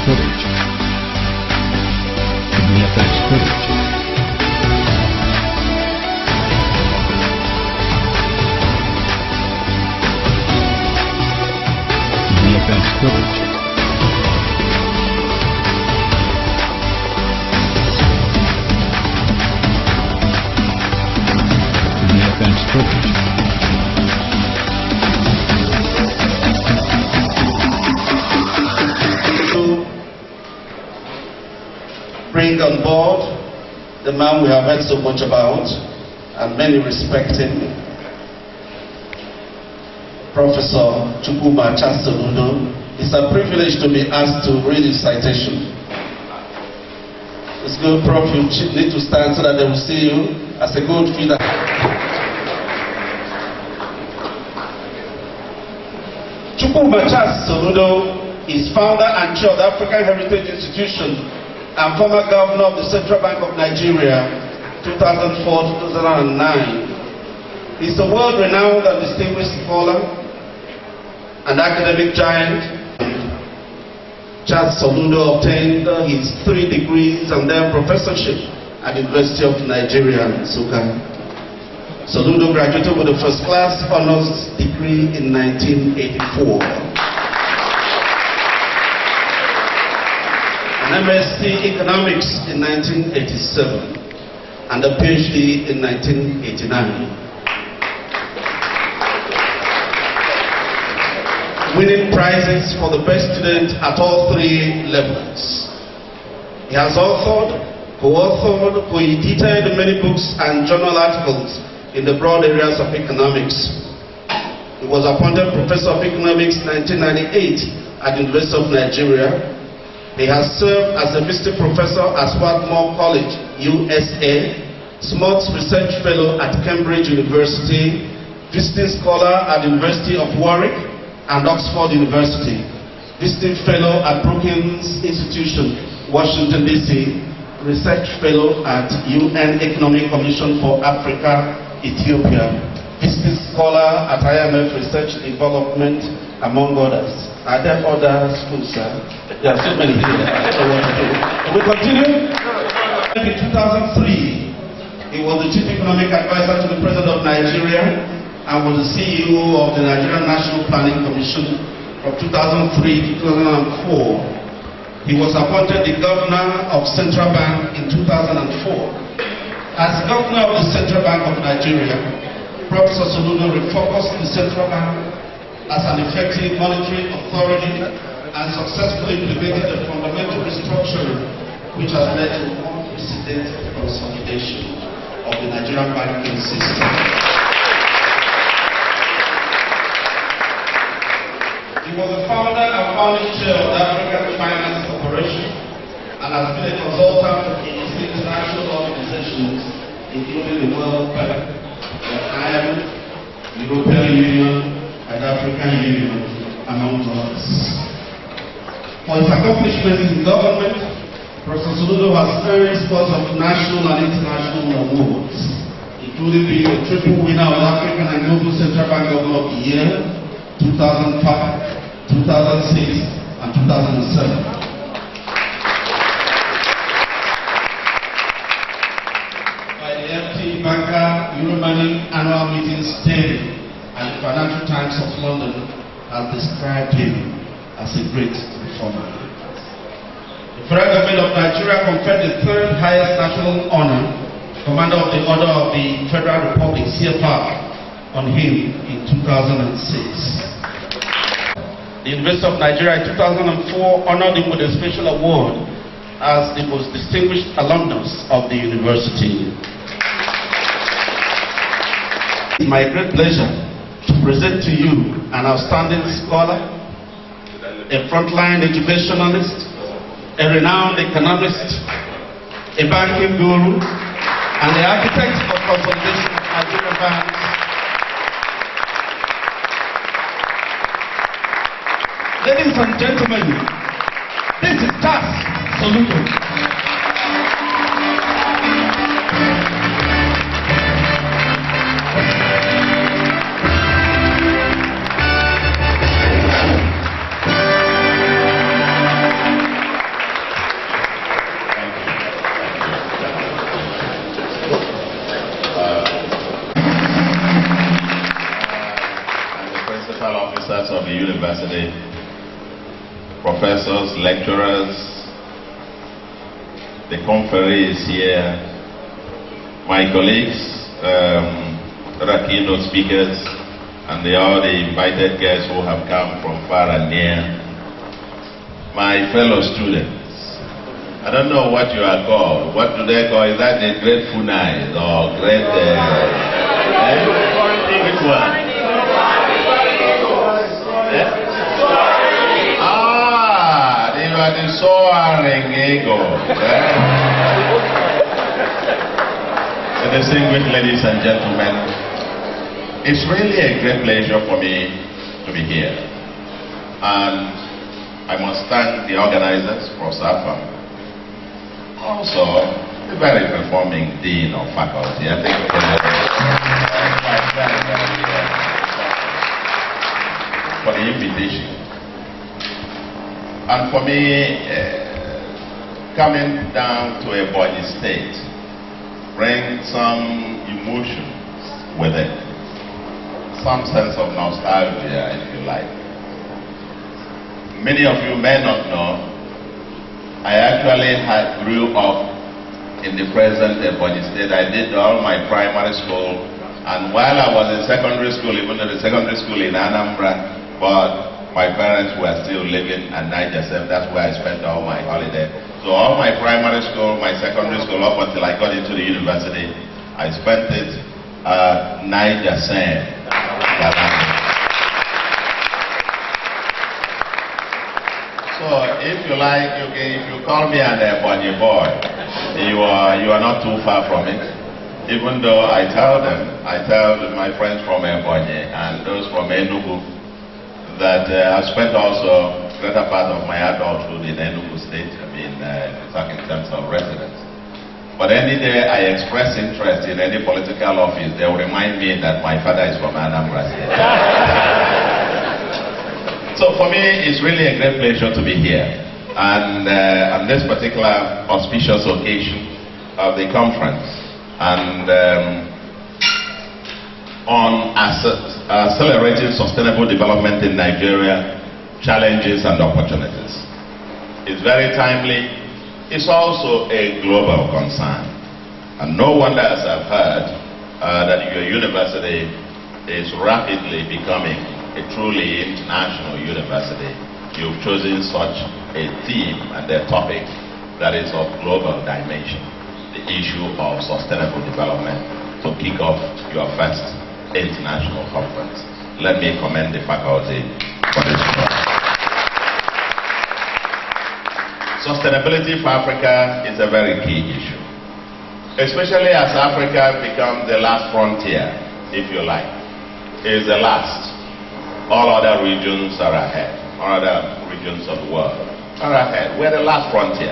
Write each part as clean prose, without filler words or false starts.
footage. VFX footage. VFX footage. VFX footage. Bring on board the man we have heard so much about and many respect him, Professor Soludo. It's a privilege to be asked to read his citation. It's good, Prof. You need to stand so that they will see you as a good feeder. Soludo is founder and chair of the African Heritage Institution and former governor of the Central Bank of Nigeria, 2004-2009. He's a world-renowned and distinguished scholar and academic giant. Charles Soludo obtained his 3 degrees and then professorship at the University of Nigeria, Nsukka. Soludo graduated with a first-class honors degree in 1984. An MSc Economics in 1987 and a PhD in 1989. Winning prizes for the best student at all 3 levels. He has authored, co-authored, co-edited many books and journal articles in the broad areas of economics. He was appointed Professor of Economics in 1998 at the University of Nigeria. He has served as a visiting professor at Swarthmore College, USA, Smuts Research Fellow at Cambridge University, visiting scholar at the University of Warwick and Oxford University, visiting fellow at Brookings Institution, Washington, D.C., research fellow at UN Economic Commission for Africa, Ethiopia, visiting scholar at IMF Research Development, among others. Are there other schools, sir? There are so many here. I don't know what to do. We continue. In 2003, he was the Chief Economic Advisor to the President of Nigeria and was the CEO of the Nigerian National Planning Commission from 2003 to 2004. He was appointed the Governor of Central Bank in 2004. As Governor of the Central Bank of Nigeria, Professor Soludo refocused the Central Bank as an effective monetary authority and successfully implemented the fundamental restructuring which has led to unprecedented consolidation of the Nigerian banking system. He was the founder and founding chair of the African Finance Corporation and has been a consultant in international organizations including the World Bank, the IMF, the European Union, and African Union, among others. For his accomplishments in government, Professor Soludo has earned scores of national and international awards, including being a triple winner of the African and Global Central Bank Governor of the Year, 2005, 2006, and 2007. By the FT Banker Euromoney annual meetings daily, and the Financial Times of London has described him as a great reformer. The federal government of Nigeria conferred the 3rd highest national honor, Commander of the Order of the Federal Republic, CFR, on him in 2006. The University of Nigeria in 2004 honored him with a special award as the most distinguished alumnus of the university. It's my great pleasure to present to you an outstanding scholar, a frontline educationalist, a renowned economist, a banking guru, and the architect of consolidation of Nigerian banks. Ladies and gentlemen, this is Charles Soludo. principal officers of the university, professors, lecturers, the conferees here, my colleagues, other keynote speakers, and all the invited guests who have come from far and near, my fellow students. I don't know what you are called. What do they call? Is that the great FUNAI or great... which one? They are the soaring eagles. Distinguished ladies and gentlemen, it's really a great pleasure for me to be here. And I must thank the organizers, Prof. Also, the very performing Dean of Faculty. I think for the invitation. And for me, coming down to Ebonyi State, bring some emotions with it, some sense of nostalgia, if you like. Many of you may not know, I actually grew up in the present Ebonyi State. I did all my primary school, and while I was in secondary school, even though the secondary school in Anambra, but my parents were still living at Niger Sem. That's where I spent all my holiday. So all my primary school, my secondary school, up until I got into the university, I spent it at Niger Sem. So if you like, if you call me an Ebonyi boy, you are not too far from it. Even though I tell my friends from Ebonyi and those from Enugu that I've spent also greater part of my adulthood in Enugu State. I mean, talking in terms of residence. But any day I express interest in any political office, they will remind me that my father is from Anambra State. So for me, it's really a great pleasure to be here. And on this particular auspicious occasion of the conference, and on accelerating sustainable development in Nigeria, challenges and opportunities. It's very timely. It's also a global concern. And no wonder, as I've heard, that your university is rapidly becoming a truly international university. You've chosen such a theme and a topic that is of global dimension, the issue of sustainable development, to kick off your first international conference. Let me commend the faculty for this work. Sustainability for Africa is a very key issue, especially as Africa becomes the last frontier, if you like. It is the last. All other regions are ahead. All other regions of the world are ahead. We're the last frontier.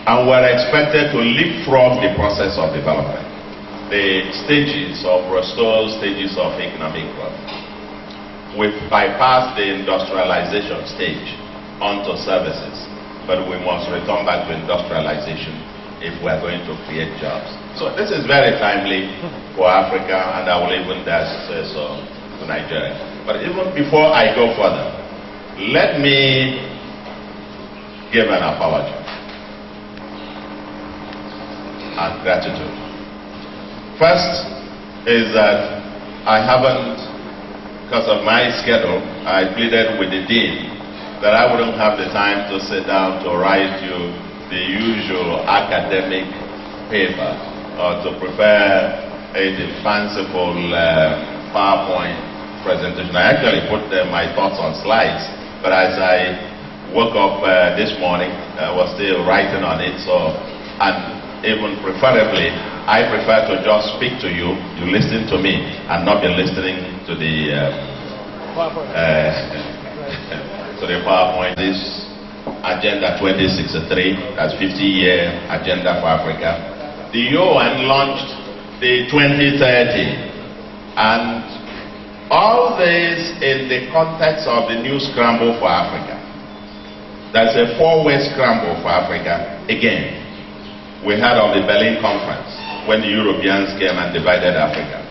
And we're expected to leapfrog the process of development, the stages of restored stages of economic growth. We've bypassed the industrialization stage onto services, but we must return back to industrialization if we're going to create jobs. So this is very timely for Africa, and I will even dare to say so to Nigeria. But even before I go further, let me give an apology and gratitude. First is that I haven't, because of my schedule, I pleaded with the dean that I wouldn't have the time to sit down to write you the usual academic paper or to prepare a fanciful PowerPoint presentation. I actually put my thoughts on slides, but as I woke up this morning, I was still writing on it. So, and even preferably, I prefer to just speak to you, you listen to me, and not be listening to the PowerPoint. This Agenda 2063, that's 50-year Agenda for Africa. The UN launched the 2030, and all this in the context of the new scramble for Africa. That's a four-way scramble for Africa. Again, we heard of the Berlin Conference when the Europeans came and divided Africa.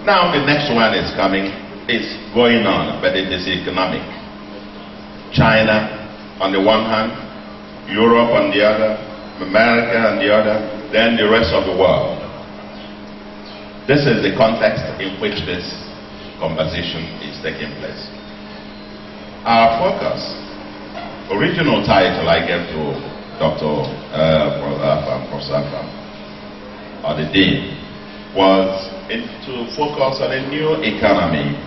Now the next one is coming, is going on, but it is economic. China on the one hand, Europe on the other, America on the other, then the rest of the world. This is the context in which this conversation is taking place. Our focus, original title I gave to Dr. Prof, or the Dean, was to focus on a new economy,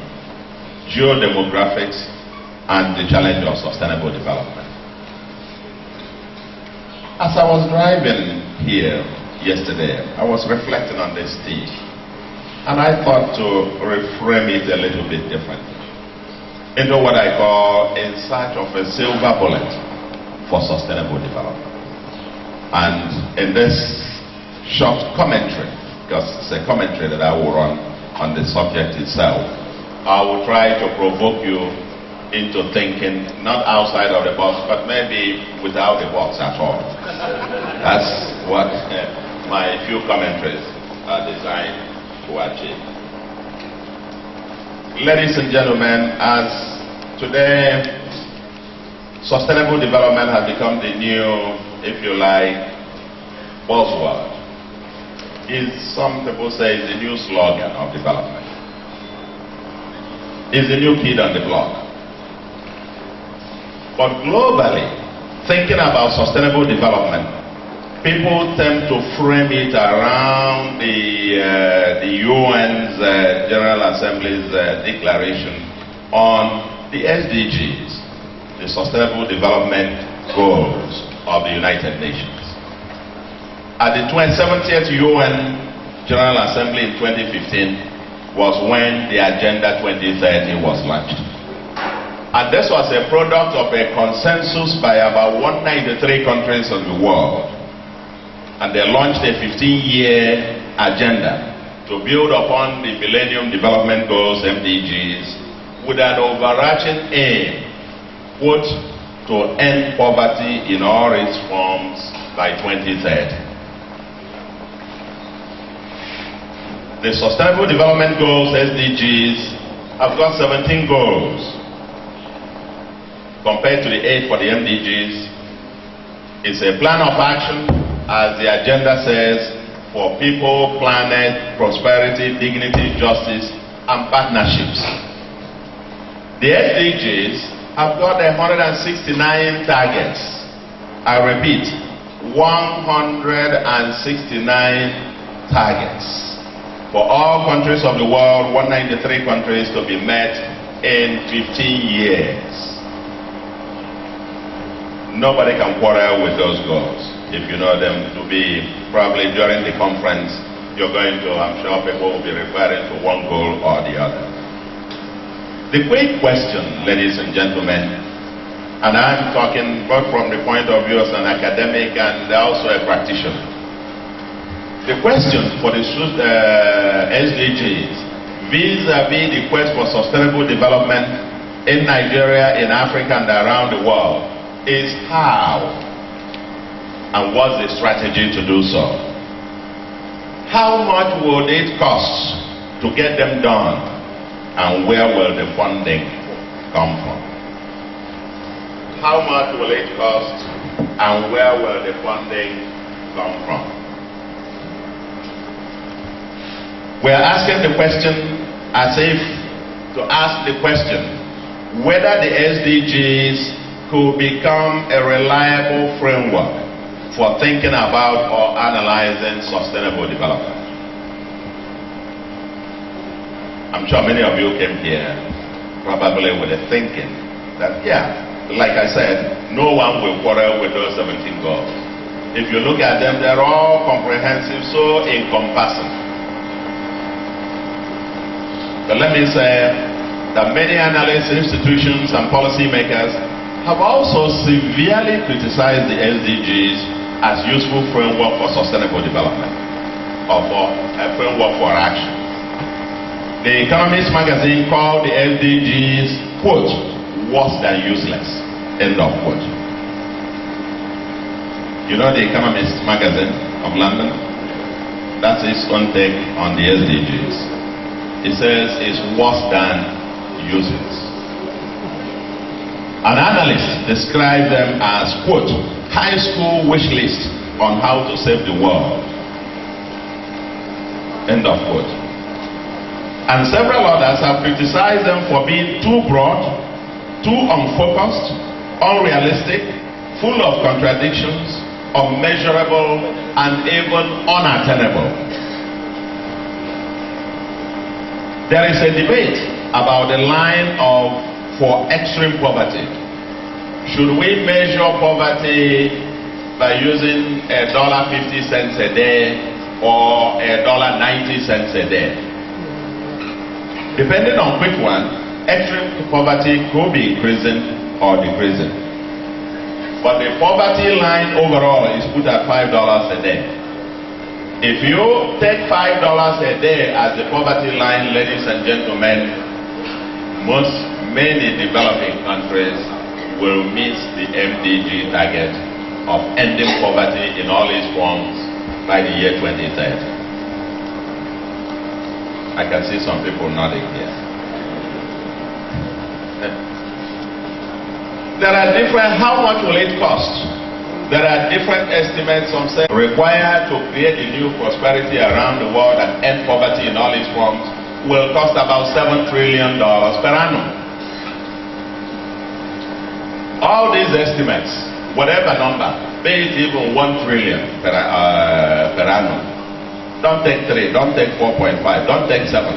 geodemographics, and the challenge of sustainable development. As I was driving here yesterday, I was reflecting on this theme, and I thought to reframe it a little bit differently into what I call in search of a silver bullet for sustainable development. And in this short commentary, because it's a commentary that I will run on the subject itself, I will try to provoke you into thinking not outside of the box, but maybe without the box at all. That's what my few commentaries are designed to achieve. Ladies and gentlemen, as today sustainable development has become the new, if you like, buzzword. Some people say it's the new slogan of development. It's the new kid on the block. But globally, thinking about sustainable development, people tend to frame it around the UN's General Assembly's declaration on the SDGs, the Sustainable Development Goals of the United Nations. At the 70th UN General Assembly in 2015 was when the Agenda 2030 was launched. And this was a product of a consensus by about 193 countries of the world. And they launched a 15-year agenda to build upon the Millennium Development Goals, MDGs, with an overarching aim, quote, to end poverty in all its forms by 2030. The Sustainable Development Goals, SDGs, have got 17 goals. Compared to the 8 for the MDGs, it's a plan of action, as the agenda says, for people, planet, prosperity, dignity, justice, and partnerships. The SDGs have got 169 targets. I repeat, 169 targets for all countries of the world, 193 countries, to be met in 15 years. Nobody can quarrel with those goals. If you know them to be, probably during the conference, you're going to, I'm sure people will be referring to one goal or the other. The quick question, ladies and gentlemen, and I'm talking both from the point of view as an academic and also a practitioner. The question for the SDGs vis-a-vis the quest for sustainable development in Nigeria, in Africa, and around the world is how and what's the strategy to do so. How much would it cost to get them done, and where will the funding come from? How much will it cost, and where will the funding come from? We're asking the question as if to ask the question whether the SDGs could become a reliable framework for thinking about or analyzing sustainable development. I'm sure many of you came here probably with the thinking that, yeah, like I said, no one will quarrel with those 17 goals. If you look at them, they're all comprehensive, so encompassing. But let me say that many analysts, institutions, and policymakers have also severely criticized the SDGs as useful framework for sustainable development, or for a framework for action. The Economist magazine called the SDGs, quote, worse than useless, end of quote. You know the Economist magazine of London? That's its own take on the SDGs. It says it's worse than use it. An analyst described them as, quote, high school wish list on how to save the world. End of quote. And several others have criticized them for being too broad, too unfocused, unrealistic, full of contradictions, unmeasurable, and even unattainable. There is a debate about the line for extreme poverty. Should we measure poverty by using $1.50 a day or $1.90 a day? Depending on which one, extreme poverty could be increasing or decreasing. But the poverty line overall is put at $5 a day. If you take $5 a day as the poverty line, ladies and gentlemen, many developing countries will meet the MDG target of ending poverty in all its forms by the year 2030. I can see some people nodding here. There are different, how much will it cost? There are different estimates. Some say required to create a new prosperity around the world and end poverty in all its forms will cost about $7 trillion per annum. All these estimates, whatever number, be it even 1 trillion per annum. Don't take 3, don't take 4.5, don't take 7.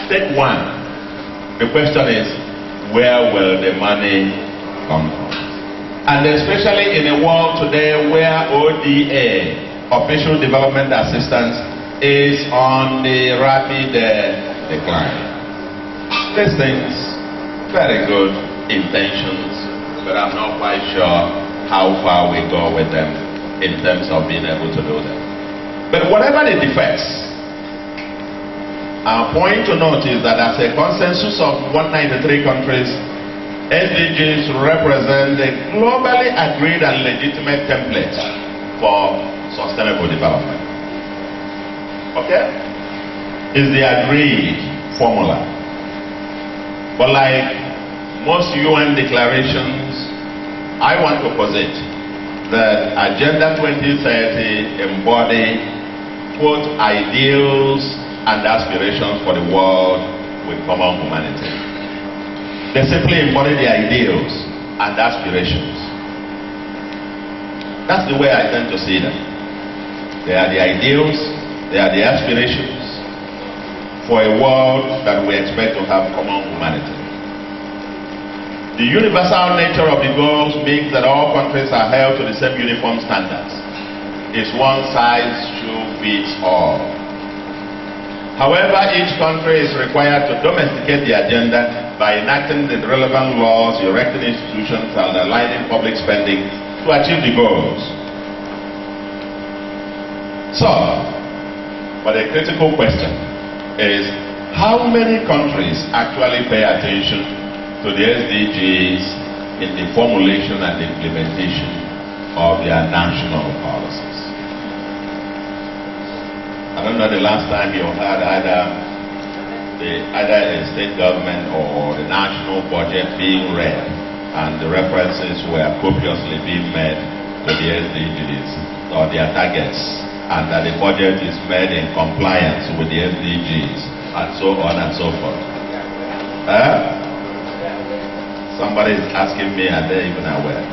Take 1. The question is, where will the money come from? And especially in a world today where ODA, Official Development Assistance, is on the rapid decline. These things, very good intentions, but I'm not quite sure how far we go with them in terms of being able to do them. But whatever the defects, our point to note is that as a consensus of 193 countries, SDGs represent the globally agreed and legitimate template for sustainable development. Okay? It's the agreed formula. But like most UN declarations, I want to posit that Agenda 2030 embody both ideals and aspirations for the world with common humanity. They simply embody the ideals and aspirations. That's the way I tend to see them. They are the ideals, they are the aspirations for a world that we expect to have common humanity. The universal nature of the goals means that all countries are held to the same uniform standards. It's one size should fit all. However, each country is required to domesticate the agenda by enacting the relevant laws, erecting institutions, and aligning public spending to achieve the goals. So, but a critical question is, how many countries actually pay attention to the SDGs in the formulation and implementation of their national policies? I don't know the last time you had either the state government or the national budget being read and the references were copiously being made to the SDGs or their targets, and that the budget is made in compliance with the SDGs and so on and so forth. Somebody is asking me, are they even aware?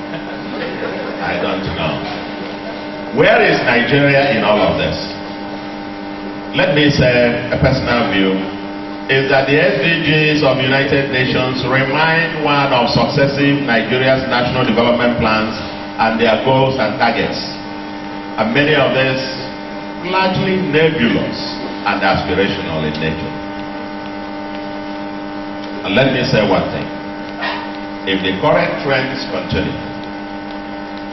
I don't know. Where is Nigeria in all of this? Let me say a personal view is that the SDGs of United Nations remind one of successive Nigeria's national development plans and their goals and targets. And many of these largely nebulous and aspirational in nature. And let me say one thing. If the current trends continue,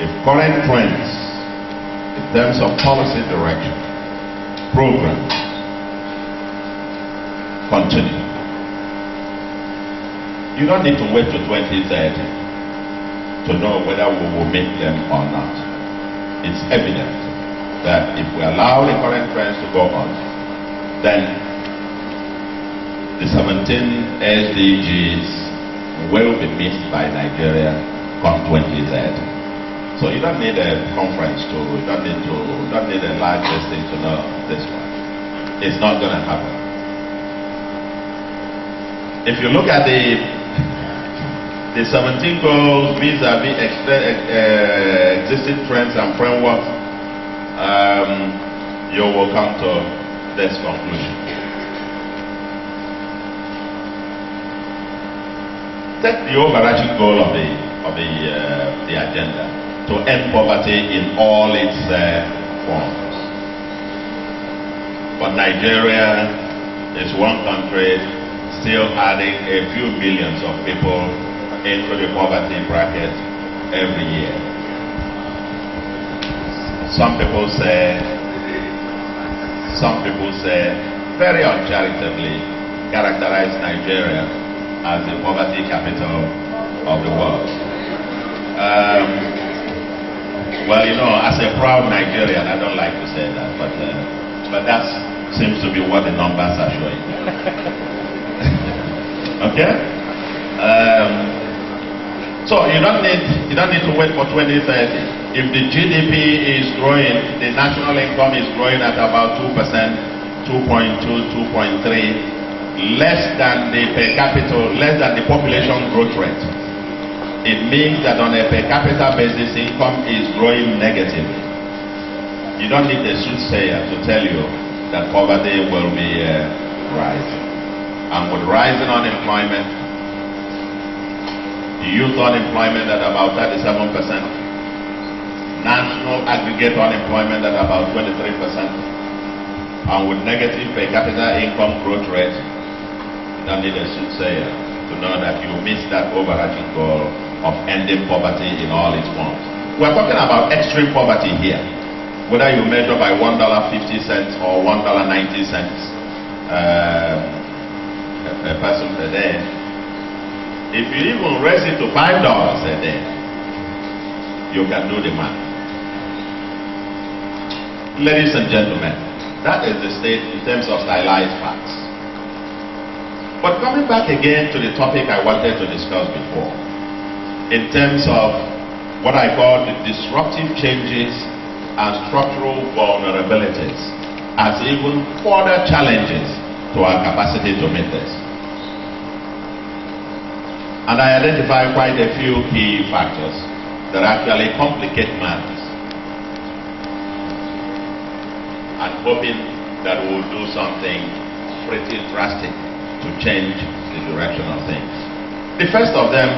if current trends in terms of policy direction, programs continue, you don't need to wait to 2030 to know whether we will meet them or not. It's evident that if we allow the current trends to go on, then the 17 SDGs will be missed by Nigeria come 2030. So you don't need a conference you don't need a large thing to know this one. It's not going to happen. If you look at the 17 goals vis-a-vis existing trends and frameworks, you will come to this conclusion. Take the overarching goal of the agenda to end poverty in all its forms. But Nigeria is one country still adding a few millions of people into the poverty bracket every year. Some people say, very uncharitably, characterize Nigeria as the poverty capital of the world. Well, you know, as a proud Nigerian, I don't like to say that, but that seems to be what the numbers are showing. Okay? So you don't need to wait for 2030. If the GDP is growing, the national income is growing at about 2%, 2.2, 2.3. less than the population growth rate. It means that on a per capita basis, income is growing negatively. You don't need a soothsayer to tell you that poverty will be rising. And with rising unemployment, youth unemployment at about 37%, national aggregate unemployment at about 23%, and with negative per capita income growth rate, you don't need a soothsayer to know that you missed that overarching goal of ending poverty in all its forms. We're talking about extreme poverty here, whether you measure by $1.50 or $1.90 a person per day. If you even raise it to $5 a day, you can do the math. Ladies and gentlemen, that is the state in terms of stylized facts. But coming back again to the topic I wanted to discuss before, in terms of what I call the disruptive changes and structural vulnerabilities as even further challenges to our capacity to meet this. And I identify quite a few key factors that actually complicate matters. And hoping that we'll do something pretty drastic to change the direction of things. The first of them,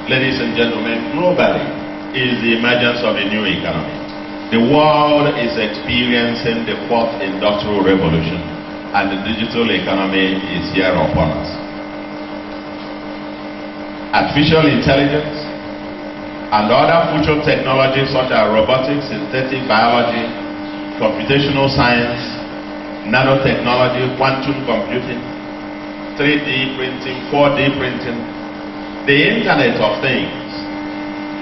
ladies and gentlemen, globally, is the emergence of a new economy. The world is experiencing the fourth industrial revolution, and the digital economy is here upon us. Artificial intelligence and other future technologies such as robotics, synthetic biology, computational science, nanotechnology, quantum computing, 3D printing, 4D printing, the Internet of Things,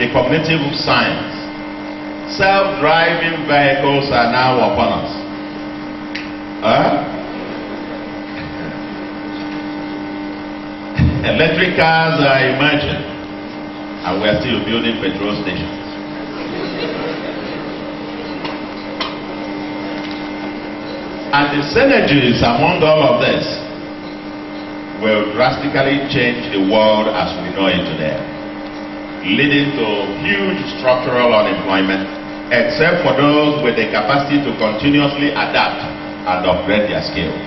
the cognitive science, self-driving vehicles are now upon us. Electric cars are emerging, and we're still building petrol stations. And the synergies among all of this will drastically change the world as we know it today, leading to huge structural unemployment, except for those with the capacity to continuously adapt and upgrade their skills.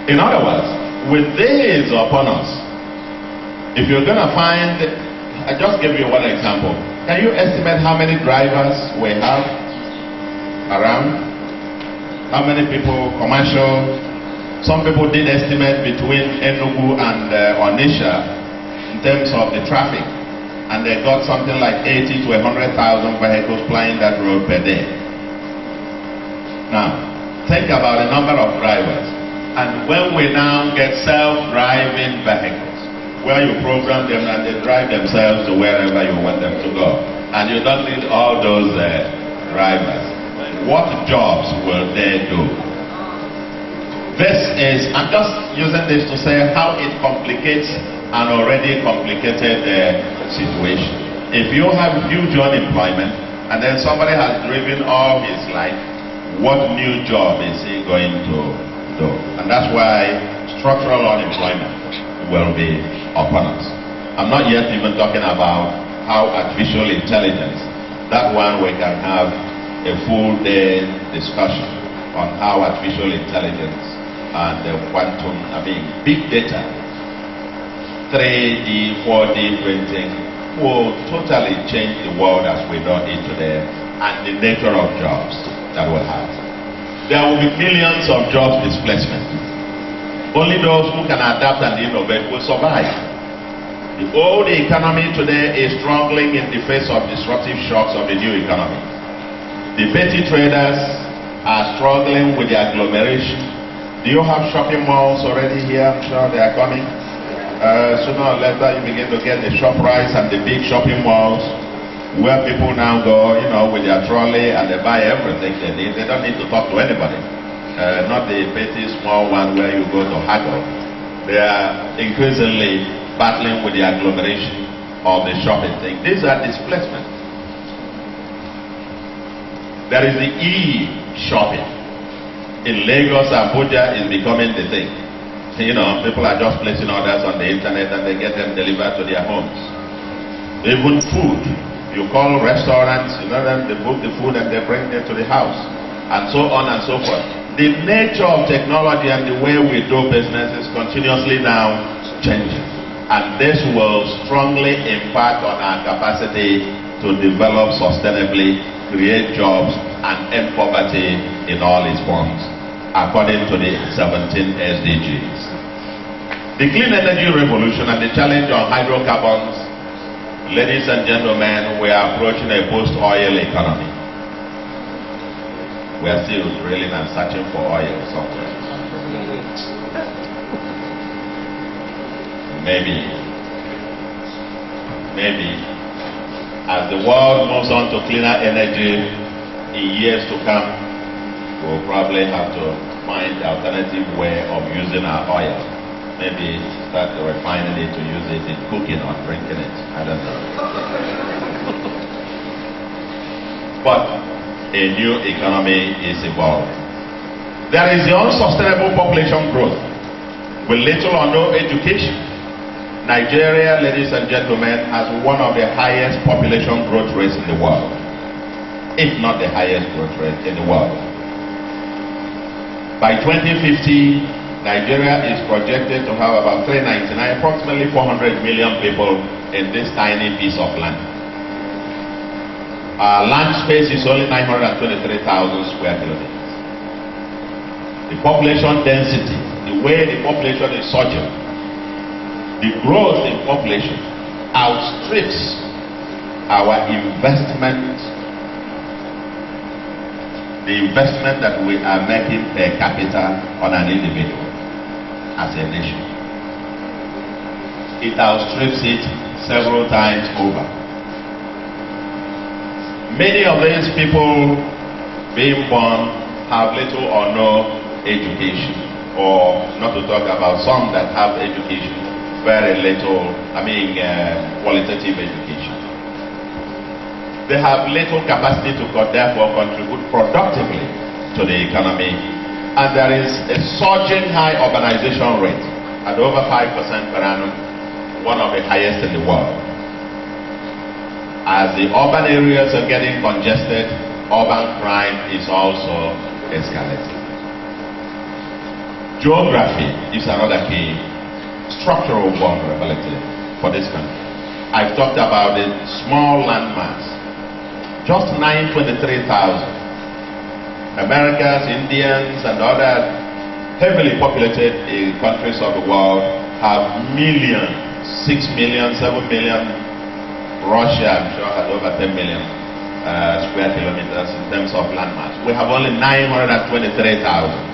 In other words, with this upon us, if you're going to find, I just gave you one example. Can you estimate how many drivers we have around? How many people, commercial? Some people did estimate between Enugu and Onitsha in terms of the traffic, and they got something like 80 to 100,000 vehicles plying that road per day. Now, think about the number of drivers. And when we now get self-driving vehicles, where you program them and they drive themselves to wherever you want them to go, and you don't need all those drivers, what jobs will they do? This is, I'm just using this to say how it complicates an already complicated situation. If you have huge unemployment and then somebody has driven all his life, what new job is he going to do? And that's why structural unemployment will be upon us. I'm not yet even talking about how artificial intelligence, that one we can have a full day discussion on how artificial intelligence and quantum, big data, 3D, 4D printing will totally change the world as we know it today and the nature of jobs that we'll have. There will be millions of job displacement. Only those who can adapt and innovate will survive. The old economy today is struggling in the face of disruptive shocks of the new economy. The petty traders are struggling with the agglomeration. Do you have shopping malls already here? I'm sure they are coming. Sooner or later you begin to get the ShopRites and the big shopping malls where people now go, with their trolley and they buy everything they need. They don't need to talk to anybody. Not the petty small one where you go to haggle. They are increasingly battling with the agglomeration of the shopping thing. These are displacement. There is the e-shopping. In Lagos, Abuja is becoming the thing. People are just placing orders on the internet and they get them delivered to their homes. Even food. You call restaurants, they book the food and they bring it to the house. And so on and so forth. The nature of technology and the way we do business is continuously now changing. And this will strongly impact on our capacity to develop sustainably, create jobs, and end poverty in all its forms, according to the 17 SDGs. The clean energy revolution and the challenge on hydrocarbons, ladies and gentlemen, we are approaching a post-oil economy. We are still drilling and searching for oil somewhere. Maybe, as the world moves on to cleaner energy in years to come, we'll probably have to find an alternative way of using our oil. Maybe start refining it to use it in cooking or drinking it. I don't know. But a new economy is evolving. There is the unsustainable population growth with little or no education. Nigeria, ladies and gentlemen, has one of the highest population growth rates in the world, if not the highest growth rate in the world. By 2050, Nigeria is projected to have about 399, approximately 400 million people in this tiny piece of land. Our land space is only 923,000 square kilometers. The population density, the way the population is surging, the growth in population outstrips our investment, the investment that we are making per capita on an individual as a nation. It outstrips it several times over. Many of these people being born have little or no education, or not to talk about some that have education, very little, qualitative education. They have little capacity to therefore contribute productively to the economy. And there is a surging high urbanization rate at over 5% per annum, one of the highest in the world. As the urban areas are getting congested, urban crime is also escalating. Geography is another key. Structural vulnerability for this country. I've talked about the small landmass. Just 923,000. Americans, Indians, and other heavily populated countries of the world have millions, 6 million, 7 million. Russia, I'm sure, has over 10 million square kilometers in terms of landmass. We have only 923,000.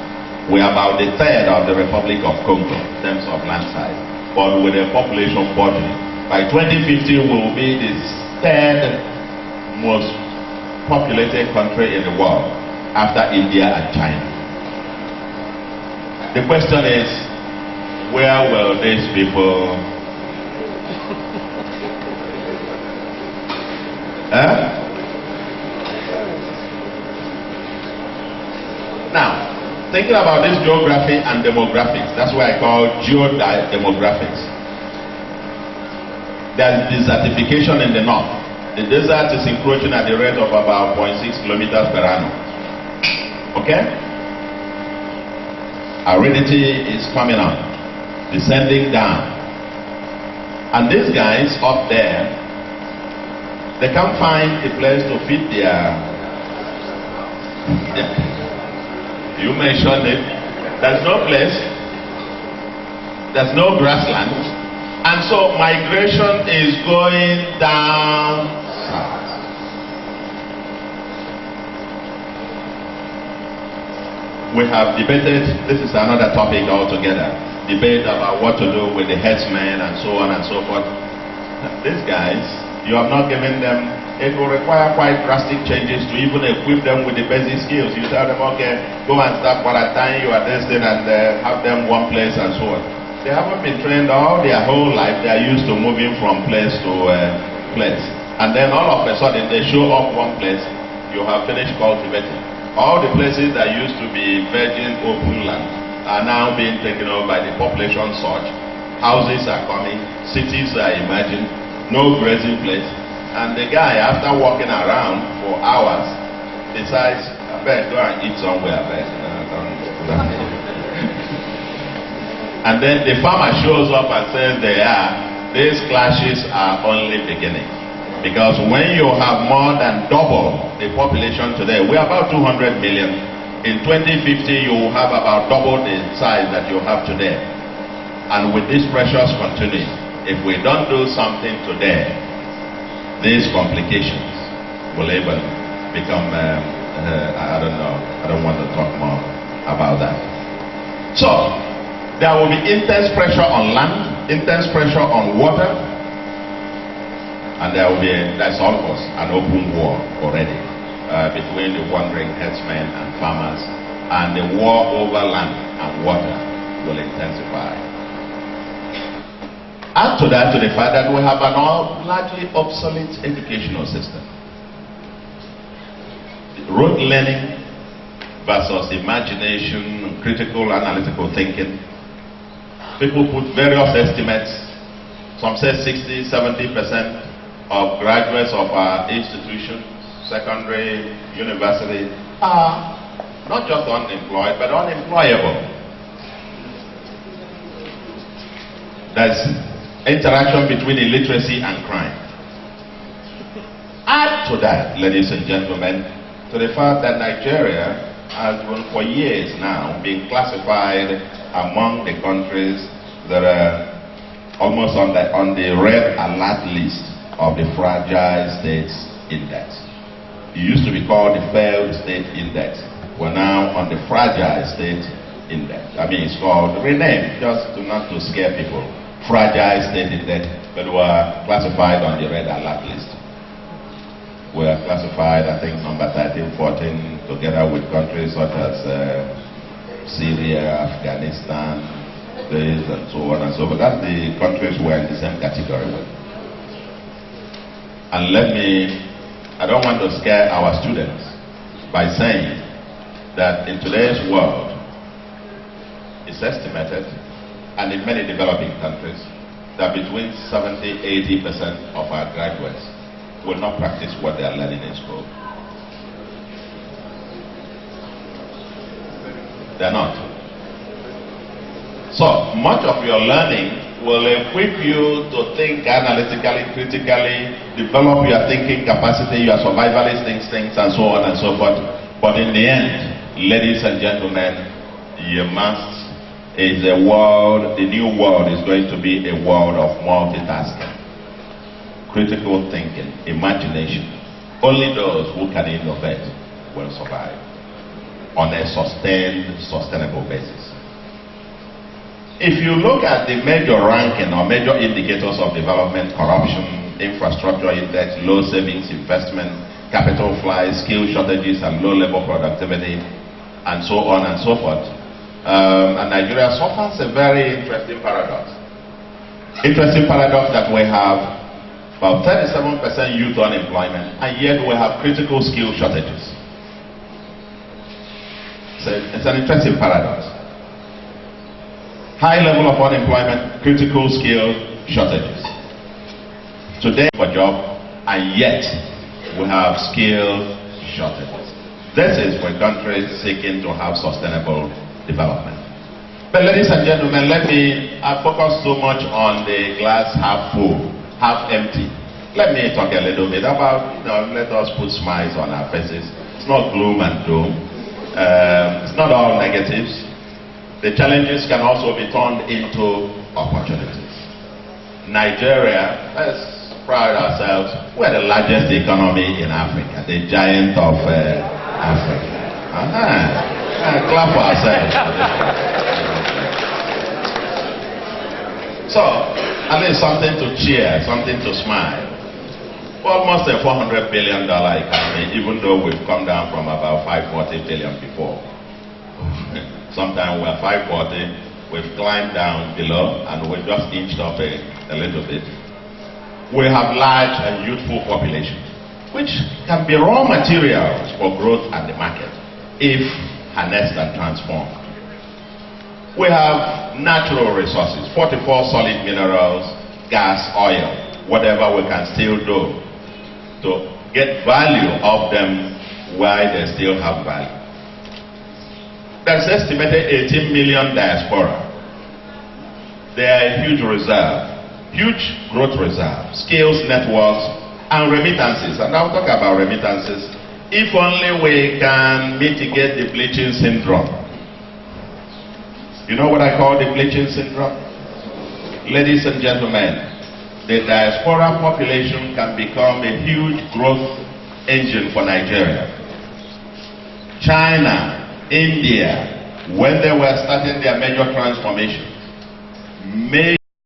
We are about a third of the Republic of Congo in terms of land size, but with a population burden. By 2050, we will be the third most populated country in the world after India and China. The question is, where will these people Now, thinking about this geography and demographics, that's what I call geodemographics. There's desertification in the north. The desert is encroaching at the rate of about 0.6 kilometers per annum. Okay? Aridity is coming on, descending down. And these guys up there, they can't find a place to feed their you mentioned it. There's no place. There's no grassland. And so migration is going down south. We have debated, this is another topic altogether, debate about what to do with the herdsmen and so on and so forth. These guys, you have not given them, it will require quite drastic changes to even equip them with the basic skills. You tell them, okay, go and start quarantine, you are destined, and have them one place and so on. They haven't been trained all their whole life. They are used to moving from place to place. And then all of a sudden they show up one place, you have finished cultivating. All the places that used to be virgin open land are now being taken over by the population surge. Houses are coming, cities are emerging, no grazing place. And the guy, after walking around for hours, decides, I better go and eat somewhere. And then the farmer shows up and says, these clashes are only beginning. Because when you have more than double the population today, we are about 200 million. In 2050, you will have about double the size that you have today. And with these pressures continuing, if we don't do something today, these complications will even become, I don't know, I don't want to talk more about that. So, there will be intense pressure on land, intense pressure on water, and there will be, that's almost an open war already between the wandering herdsmen and farmers, and the war over land and water will intensify. Add to that, to the fact that we have an largely obsolete educational system. Rote learning versus imagination, critical analytical thinking. People put various estimates. Some say 60–70% of graduates of our institution, secondary, university, are not just unemployed, but unemployable. There's interaction between illiteracy and crime. Add to that, ladies and gentlemen, to the fact that Nigeria has been for years now being classified among the countries that are almost on the red alert list of the Fragile States Index. It used to be called the Failed State Index. We're now on the Fragile State Index. I mean, it's called renamed just not to scare people. Fragile State Index, but were classified on the red alert list. We are classified, I think, number 13, 14, together with countries such as Syria, Afghanistan, Greece, and so on and so forth. That's the countries we're in the same category with. And I don't want to scare our students by saying that in today's world, it's estimated, and in many developing countries, that between 70–80% of our graduates will not practice what they are learning in school. They're not. So much of your learning will equip you to think analytically, critically, develop your thinking capacity, your survivalist instincts, and so on and so forth. But in the end, ladies and gentlemen, you must, the new world is going to be a world of multitasking, critical thinking, imagination. Only those who can innovate will survive on a sustainable basis. If you look at the major ranking or major indicators of development, corruption, infrastructure index, low savings investment, capital flight, skill shortages and low labor productivity, and so on and so forth, and Nigeria suffers a very interesting paradox. Interesting paradox that we have about 37% youth unemployment, and yet we have critical skill shortages. So it's an interesting paradox. High level of unemployment, critical skill shortages. Today for job, and yet we have skill shortages. This is for countries seeking to have sustainable development. But ladies and gentlemen, I focus so much on the glass half full, half empty. Let me talk a little bit about, let us put smiles on our faces. It's not gloom and doom. It's not all negatives. The challenges can also be turned into opportunities. Nigeria, let's pride ourselves, we're the largest economy in Africa, the giant of Africa. Clap for ourselves. So, at least something to cheer, something to smile. Almost a $400 billion economy, even though we've come down from about 540 billion before. Sometimes we're 540, we've climbed down below, and we've just inched up a little bit. We have large and youthful populations, which can be raw materials for growth at the market if harnessed and transformed. We have natural resources, 44 solid minerals, gas, oil, whatever we can still do to get value of them while they still have value. There's estimated 18 million diaspora. They are a huge reserve, huge growth reserve, skills networks, and remittances. And I'll talk about remittances. If only we can mitigate the bleaching syndrome. You know what I call the bleaching syndrome? Ladies and gentlemen, the diaspora population can become a huge growth engine for Nigeria. China, India, when they were starting their major transformation,